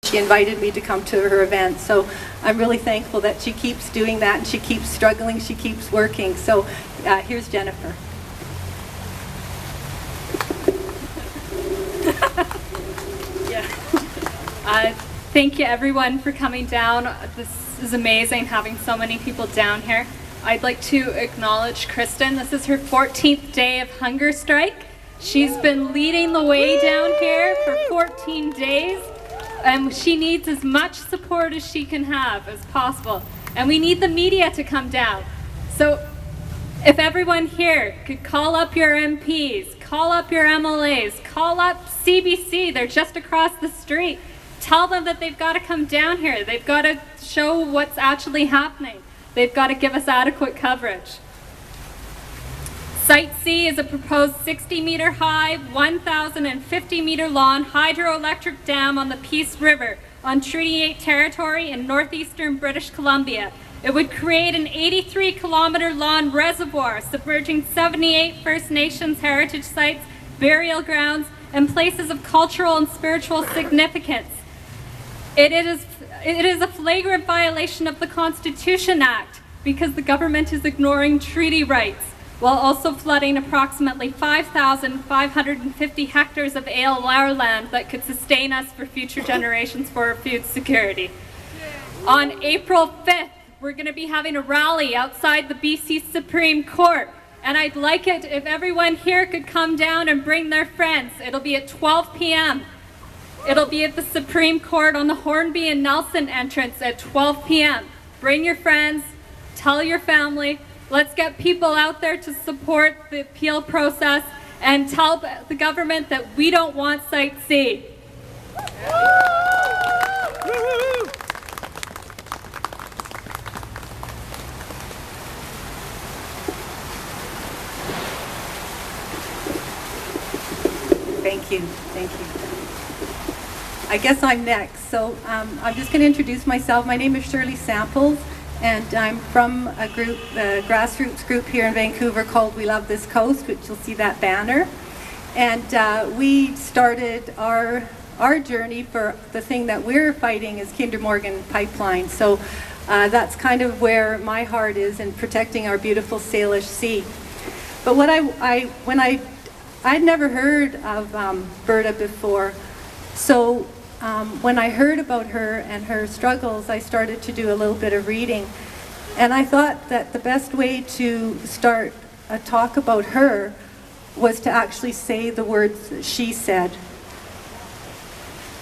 She invited me to come to her event, so I'm really thankful that she keeps doing that and she keeps struggling, she keeps working. So here's Jennifer. Thank you everyone for coming down. This is amazing having so many people down here. I'd like to acknowledge Kristen. This is her 14th day of hunger strike. She's been leading the way down here for 14 days. And she needs as much support as she can have as possible. And we need the media to come down. So if everyone here could call up your MPs, call up your MLAs, call up CBC, they're just across the street. Tell them that they've got to come down here. They've got to show what's actually happening. They've got to give us adequate coverage. Site C is a proposed 60-meter high, 1,050-meter long hydroelectric dam on the Peace River on Treaty 8 territory in northeastern British Columbia. It would create an 83-kilometer long reservoir submerging 78 First Nations heritage sites, burial grounds, and places of cultural and spiritual significance. It is a flagrant violation of the Constitution Act because the government is ignoring treaty rights while also flooding approximately 5,550 hectares of ALR land that could sustain us for future generations for our food security. On April 5th, we're going to be having a rally outside the BC Supreme Court, and I'd like it if everyone here could come down and bring their friends. It'll be at 12 p.m. It'll be at the Supreme Court on the Hornby and Nelson entrance at 12 p.m. Bring your friends, tell your family. Let's get people out there to support the appeal process and tell the government that we don't want Site C. Thank you, thank you. I guess I'm next. So I'm just going to introduce myself. My name is Shirley Samples, and I'm from a group, a grassroots group here in Vancouver called We Love This Coast, which you'll see that banner. And we started our journey for the thing that we're fighting is Kinder Morgan pipeline. So that's kind of where my heart is in protecting our beautiful Salish Sea. But what I'd never heard of Berta before. So when I heard about her and her struggles, I started to do a little bit of reading. And I thought that the best way to start a talk about her was to actually say the words that she said.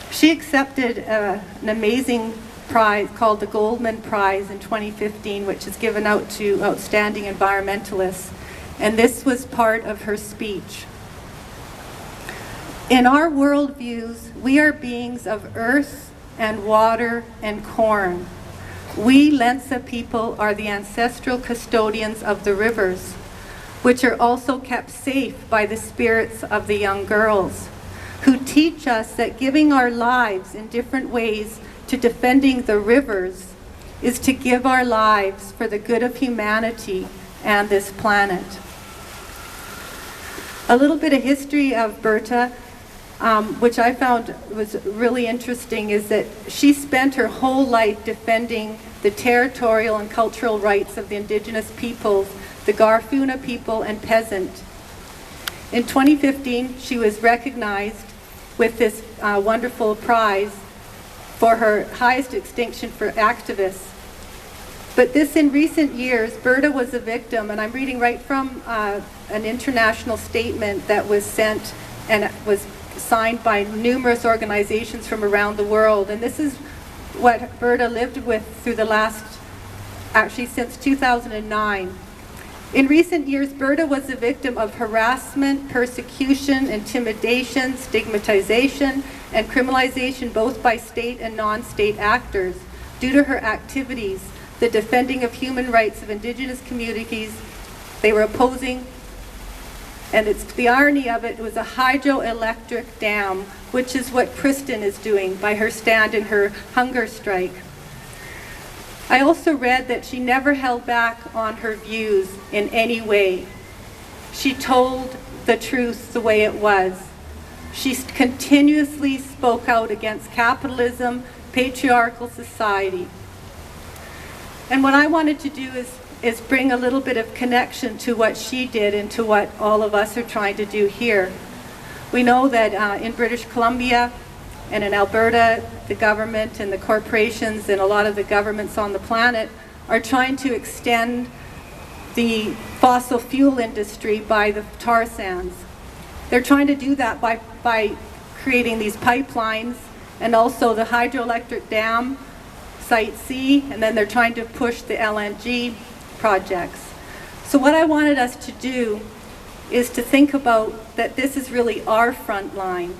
She accepted an amazing prize called the Goldman Prize in 2015, which is given out to outstanding environmentalists. And this was part of her speech. In our worldviews, we are beings of earth and water and corn. We Lensa people are the ancestral custodians of the rivers, which are also kept safe by the spirits of the young girls, who teach us that giving our lives in different ways to defending the rivers is to give our lives for the good of humanity and this planet. A little bit of history of Berta, which I found was really interesting, is that she spent her whole life defending the territorial and cultural rights of the Indigenous peoples, the Garifuna people and peasant. In 2015, she was recognized with this wonderful prize for her highest distinction for activists. But this, in recent years, Berta was a victim, and I'm reading right from an international statement that was sent and was signed by numerous organizations from around the world. And this is what Berta lived with through the last, actually since 2009. In recent years, Berta was a victim of harassment, persecution, intimidation, stigmatization, and criminalization both by state and non-state actors due to her activities, the defending of human rights of Indigenous communities. They were opposing, and it's the irony of it, was a hydroelectric dam, which is what Kristen is doing by her stand in her hunger strike. I also read that she never held back on her views in any way. She told the truth the way it was. She continuously spoke out against capitalism, patriarchal society. And what I wanted to do is bring a little bit of connection to what she did and to what all of us are trying to do here. We know that in British Columbia and in Alberta, the government and the corporations and a lot of the governments on the planet are trying to extend the fossil fuel industry by the tar sands. They're trying to do that by creating these pipelines and also the hydroelectric dam, Site C, and then they're trying to push the LNG projects. So what I wanted us to do is to think about that this is really our front line.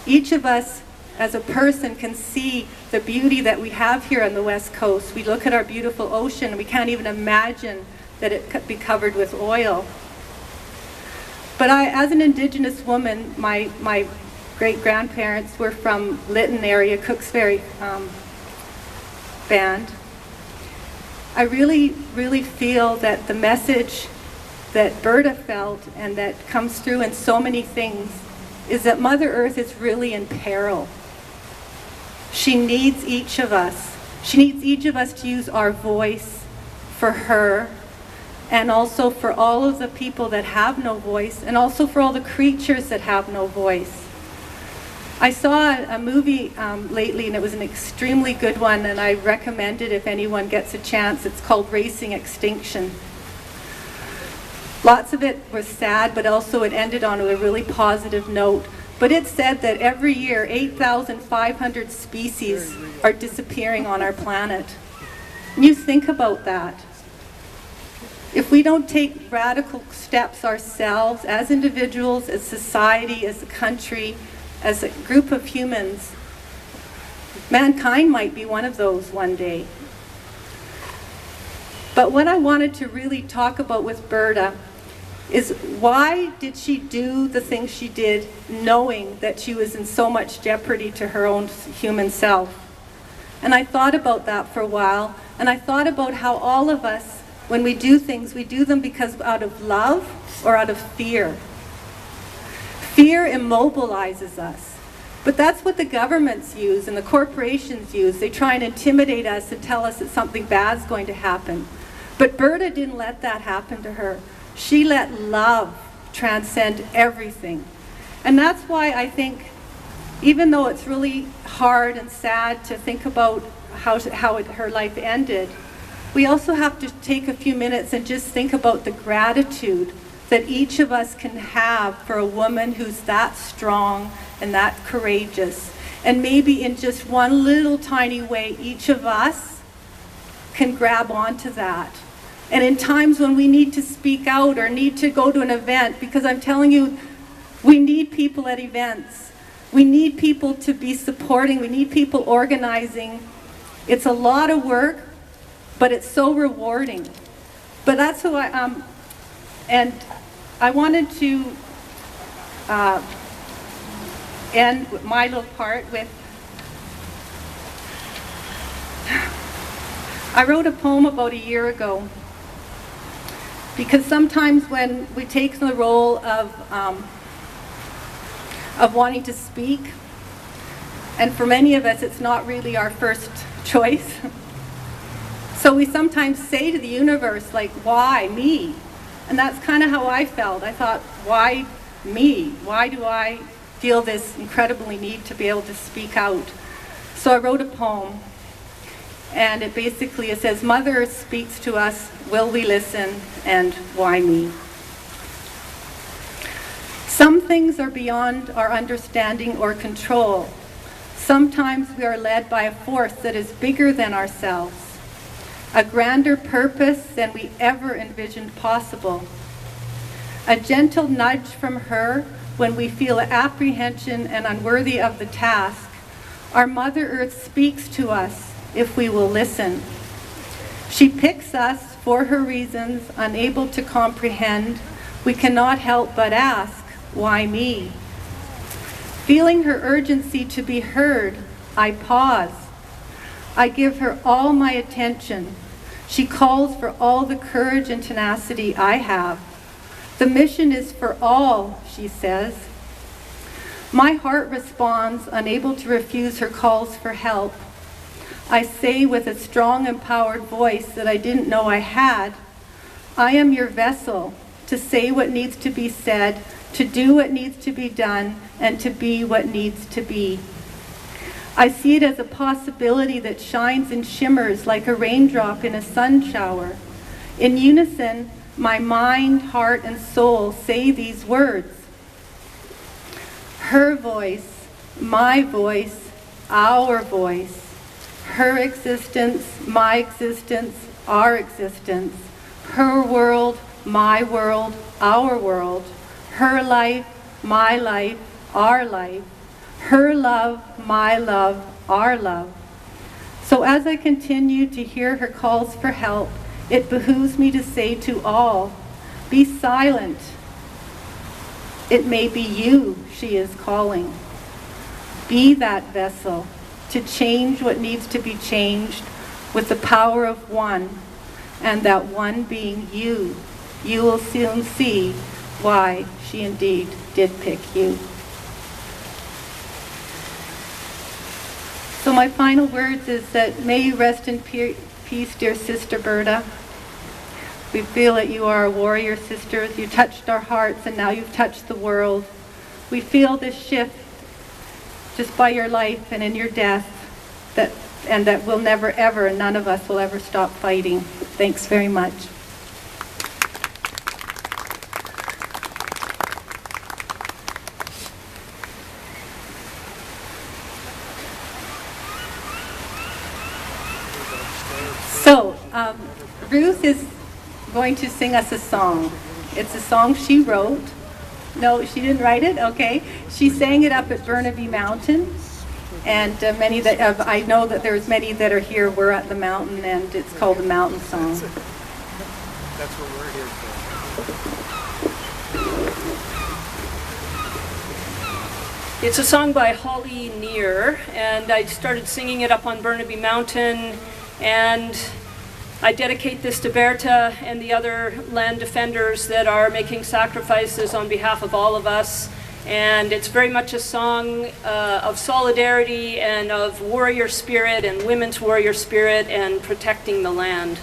Each of us as a person can see the beauty that we have here on the West Coast. We look at our beautiful ocean and we can't even imagine that it could be covered with oil. But as an Indigenous woman, my great-grandparents were from Lytton area, Cooksbury band. I really, really feel that the message that Berta felt and that comes through in so many things is that Mother Earth is really in peril. She needs each of us. She needs each of us to use our voice for her, and also for all of the people that have no voice, and also for all the creatures that have no voice. I saw a movie lately, and it was an extremely good one, and I recommend it if anyone gets a chance. It's called Racing Extinction. Lots of it was sad, but also it ended on a really positive note. But it said that every year, 8,500 species are disappearing on our planet. And you think about that. If we don't take radical steps ourselves, as individuals, as society, as a country, as a group of humans, mankind might be one of those one day. But what I wanted to really talk about with Berta is why did she do the things she did knowing that she was in so much jeopardy to her own human self? And I thought about that for a while, and I thought about how all of us, when we do things, we do them because out of love or out of fear. Fear immobilizes us. But that's what the governments use and the corporations use. They try and intimidate us and tell us that something bad's going to happen. But Berta didn't let that happen to her. She let love transcend everything. And that's why I think, even though it's really hard and sad to think about how her life ended, we also have to take a few minutes and just think about the gratitude that each of us can have for a woman who's that strong and that courageous. And maybe in just one little tiny way, each of us can grab onto that. And in times when we need to speak out or need to go to an event, because I'm telling you, we need people at events. We need people to be supporting. We need people organizing. It's a lot of work, but it's so rewarding. But that's who and I wanted to end my little part with, I wrote a poem about a year ago, because sometimes when we take the role of wanting to speak, and for many of us it's not really our first choice, so we sometimes say to the universe, like, why me? And that's kind of how I felt. I thought, why me? Why do I feel this incredibly need to be able to speak out? So I wrote a poem, and it basically, it says, Mother Earth speaks to us, will we listen, and why me? Some things are beyond our understanding or control. Sometimes we are led by a force that is bigger than ourselves, a grander purpose than we ever envisioned possible. A gentle nudge from her when we feel apprehension and unworthy of the task. Our Mother Earth speaks to us if we will listen. She picks us for her reasons, unable to comprehend. We cannot help but ask, why me? Feeling her urgency to be heard, I pause. I give her all my attention. She calls for all the courage and tenacity I have. The mission is for all, she says. My heart responds, unable to refuse her calls for help. I say with a strong, empowered voice that I didn't know I had, I am your vessel to say what needs to be said, to do what needs to be done, and to be what needs to be. I see it as a possibility that shines and shimmers like a raindrop in a sun shower. In unison, my mind, heart, and soul say these words. Her voice, my voice, our voice. Her existence, my existence, our existence. Her world, my world, our world. Her life, my life, our life. Her love, my love, our love. So as I continue to hear her calls for help, it behooves me to say to all, be silent. It may be you she is calling. Be that vessel to change what needs to be changed with the power of one, and that one being you. You will soon see why she indeed did pick you. So my final words is that may you rest in peace, dear Sister Berta. We feel that you are a warrior, sister. You touched our hearts and now you've touched the world. We feel this shift just by your life and in your death, and that we'll never ever, none of us will ever stop fighting. Thanks very much. So, Ruth is going to sing us a song. It's a song she wrote. No, she didn't write it? Okay. She sang it up at Burnaby Mountain. And many that I know that there's many that are here were at the mountain, and it's called the Mountain Song. That's what we're here for. It's a song by Holly Near, and I started singing it up on Burnaby Mountain, and I dedicate this to Berta and the other land defenders that are making sacrifices on behalf of all of us. And it's very much a song of solidarity and of warrior spirit and women's warrior spirit and protecting the land.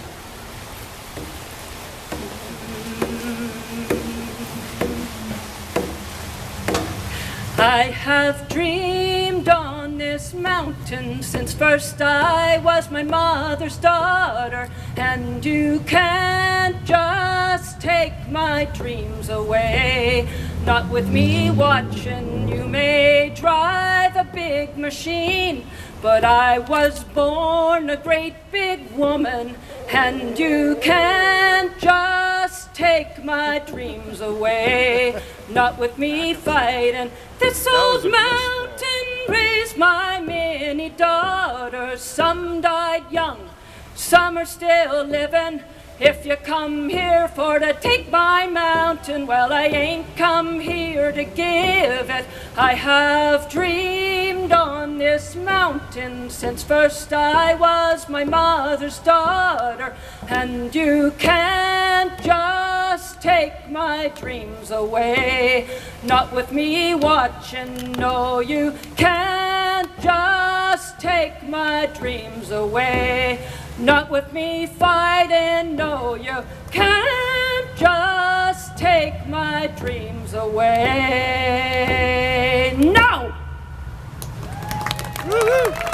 I have dreamed on this mountain since first I was my mother's daughter, and you can't just take my dreams away. Not with me watching, you may drive a big machine, but I was born a great big woman, and you can't just take my dreams away. Not with me fighting. This old mountain raised my many daughters. Some died young, some are still living. If you come here for to take my mountain, well, I ain't come here to give it. I have dreamed on this mountain since first I was my mother's daughter, and you can't just take my dreams away. Not with me watching, no, you can't just take my dreams away. Not with me fighting, no, you can't just take my dreams away. No! Woo-hoo!